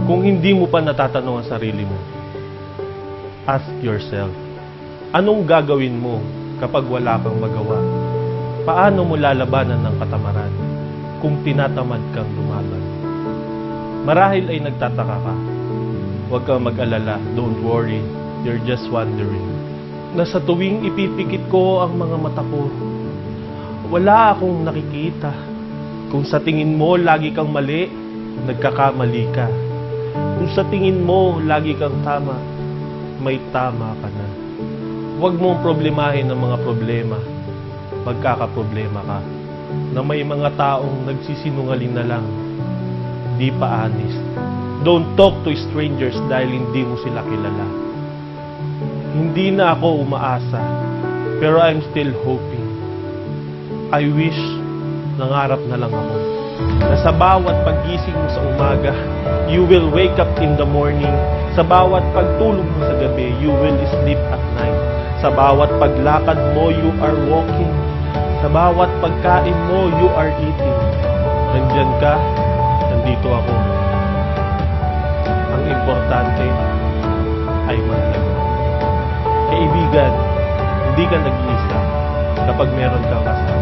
Kung hindi mo pa natatanong ang sarili mo, ask yourself, anong gagawin mo kapag wala kang magawa? Paano mo lalabanan ng katamaran kung tinatamad kang lumaban? Marahil ay nagtataka ka. Huwag kang mag-alala, don't worry, you're just wondering. Na sa tuwing ipipikit ko ang mga mata ko, wala akong nakikita. Kung sa tingin mo lagi kang mali, nagkakamali ka. Kung sa tingin mo lagi kang tama, may tama ka na. Huwag mong problemahin ang mga problema. Magkakaproblema ka. Na may mga taong nagsisinungaling na lang. Di pa honest. Don't talk to strangers dahil hindi mo sila kilala. Hindi na ako umaasa, pero I'm still hoping. I wish nangarap na lang ako. Na sa bawat paggising mo sa umaga, you will wake up in the morning. Sa bawat pagtulog mo sa gabi, you will sleep at night. Sa bawat paglakad mo, you are walking. Sa bawat pagkain mo, you are eating. Nandyan ka, nandito ako. Ang importante ay mahalaga. Kaibigan, hindi ka nag-iisa kapag meron kang kasama.